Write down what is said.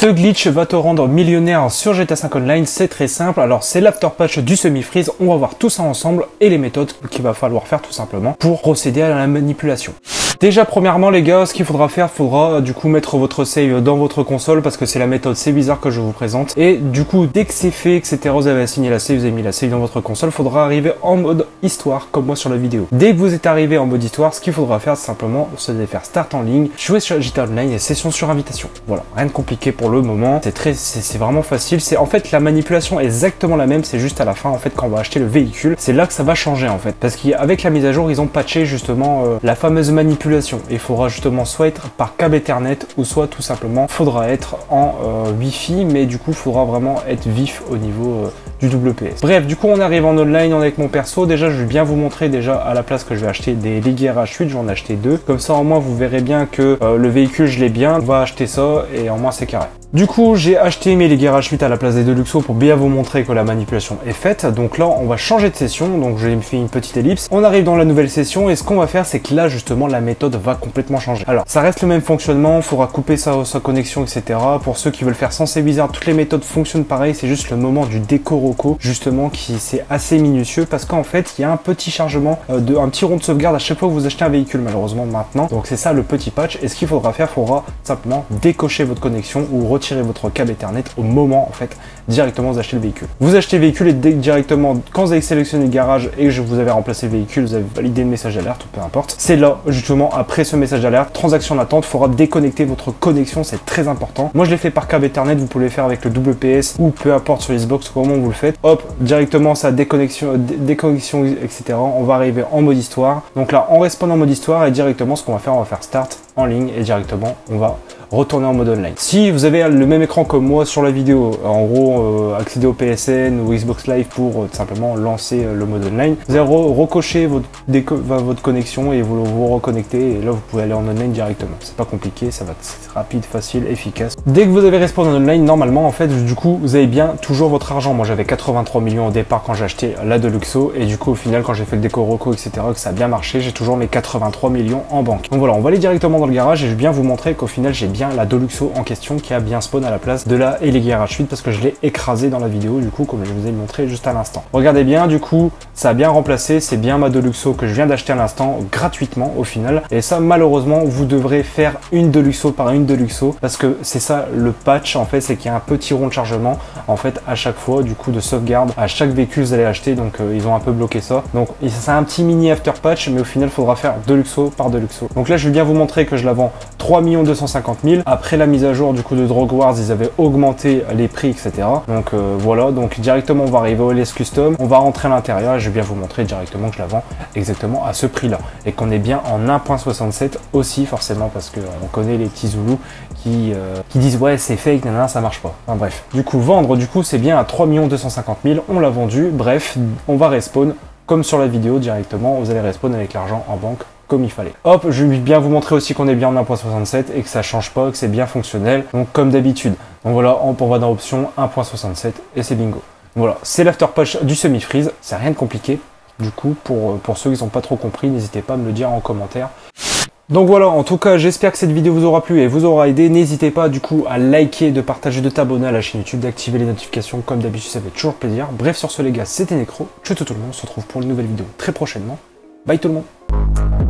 Ce glitch va te rendre millionnaire sur GTA 5 Online, c'est très simple. Alors c'est l'afterpatch du semi-freeze, on va voir tout ça ensemble et les méthodes qu'il va falloir faire tout simplement pour procéder à la manipulation. Déjà premièrement les gars, ce qu'il faudra faire, faudra du coup mettre votre save dans votre console parce que c'est la méthode c'est bizarre que je vous présente. Et du coup dès que c'est fait, etc, vous avez assigné la save, vous avez mis la save dans votre console, faudra arriver en mode histoire comme moi sur la vidéo. Dès que vous êtes arrivé en mode histoire, ce qu'il faudra faire c'est simplement c'est de faire start en ligne, jouer sur GTA Online et session sur invitation. Voilà, rien de compliqué pour le moment, c'est vraiment facile. C'est en fait la manipulation est exactement la même, c'est juste à la fin en fait quand on va acheter le véhicule, c'est là que ça va changer en fait. Parce qu'avec la mise à jour, ils ont patché justement la fameuse manipulation. Il faudra justement soit être par câble Ethernet ou soit tout simplement faudra être en Wi-Fi, mais du coup il faudra vraiment être vif au niveau du WPS. Bref, du coup on arrive en online avec mon perso. Déjà je vais bien vous montrer déjà à la place que je vais acheter des League RH8, je vais en acheter deux. Comme ça au moins vous verrez bien que le véhicule je l'ai bien, on va acheter ça et en moins c'est carré. Du coup, j'ai acheté mes League RH8 à la place des Deluxo pour bien vous montrer que la manipulation est faite. Donc là, on va changer de session. Donc j'ai fait une petite ellipse. On arrive dans la nouvelle session et ce qu'on va faire, c'est que là, justement, la méthode va complètement changer. Alors, ça reste le même fonctionnement. Il faudra couper sa connexion, etc. Pour ceux qui veulent faire sans Wizard, toutes les méthodes fonctionnent pareil. C'est juste le moment du décoroco, justement, qui c'est assez minutieux parce qu'en fait, il y a un petit chargement, un petit rond de sauvegarde à chaque fois que vous achetez un véhicule, malheureusement, maintenant. Donc c'est ça le petit patch. Et ce qu'il faudra faire, faudra simplement décocher votre connexion ou retirer votre câble Ethernet au moment en fait directement vous achetez le véhicule. Vous achetez le véhicule et directement quand vous avez sélectionné le garage et que vous avez remplacé le véhicule, vous avez validé le message d'alerte ou peu importe. C'est là justement après ce message d'alerte, transaction d'attente, il faudra déconnecter votre connexion, c'est très important. Moi je l'ai fait par câble Ethernet, vous pouvez le faire avec le WPS ou peu importe sur Xbox comment vous le faites. Hop, directement ça déconnexion, etc. On va arriver en mode histoire. Donc là on respawn en mode histoire et directement ce qu'on va faire, on va faire start en ligne et directement on va retourner en mode online. Si vous avez le même écran que moi sur la vidéo, en gros accéder au PSN ou Xbox Live pour tout simplement lancer le mode online, vous allez recocher votre connexion et vous reconnecter et là vous pouvez aller en online directement. C'est pas compliqué, ça va être rapide, facile, efficace. Dès que vous avez respawn en online, normalement en fait du coup vous avez bien toujours votre argent. Moi j'avais 83 millions au départ quand j'ai acheté la Deluxo et du coup au final quand j'ai fait le décoroco etc que ça a bien marché, j'ai toujours mes 83 millions en banque. Donc voilà, on va aller directement dans le garage et je vais bien vous montrer qu'au final j'ai bien la Deluxo en question qui a bien spawn à la place de la League RH8 parce que je l'ai écrasé dans la vidéo du coup comme je vous ai montré juste à l'instant. Regardez bien du coup ça a bien remplacé, c'est bien ma Deluxo que je viens d'acheter à l'instant gratuitement au final et ça malheureusement vous devrez faire une Deluxo par une Deluxo parce que c'est ça le patch en fait, c'est qu'il y a un petit rond de chargement en fait à chaque fois du coup de sauvegarde à chaque véhicule que vous allez acheter, donc ils ont un peu bloqué ça, donc c'est un petit mini after patch mais au final il faudra faire Deluxo par Deluxo. Donc là je vais bien vous montrer que je la vends 3 250 000. Après la mise à jour du coup de Drogue Wars, ils avaient augmenté les prix, etc. Donc voilà, donc directement on va arriver au LS Custom, on va rentrer à l'intérieur et je vais bien vous montrer directement que je la vends exactement à ce prix-là. Et qu'on est bien en 1.67 aussi forcément parce qu'on connaît les petits Zoulous qui disent ouais c'est fake, nanana, ça marche pas. Enfin, bref, du coup vendre du coup c'est bien à 3 250 000, on l'a vendu, bref, on va respawn comme sur la vidéo directement, vous allez respawn avec l'argent en banque comme il fallait. Hop, je vais bien vous montrer aussi qu'on est bien en 1.67 et que ça change pas, que c'est bien fonctionnel, donc comme d'habitude. Donc voilà, on va dans option 1.67 et c'est bingo. Voilà, c'est l'after patch du semi-freeze, c'est rien de compliqué. Du coup, pour ceux qui n'ont pas trop compris, n'hésitez pas à me le dire en commentaire. Donc voilà, en tout cas, j'espère que cette vidéo vous aura plu et vous aura aidé. N'hésitez pas du coup à liker, de partager, de t'abonner à la chaîne YouTube, d'activer les notifications comme d'habitude, ça fait toujours plaisir. Bref, sur ce les gars, c'était Necro, ciao tout le monde, on se retrouve pour une nouvelle vidéo très prochainement. Bye tout le monde.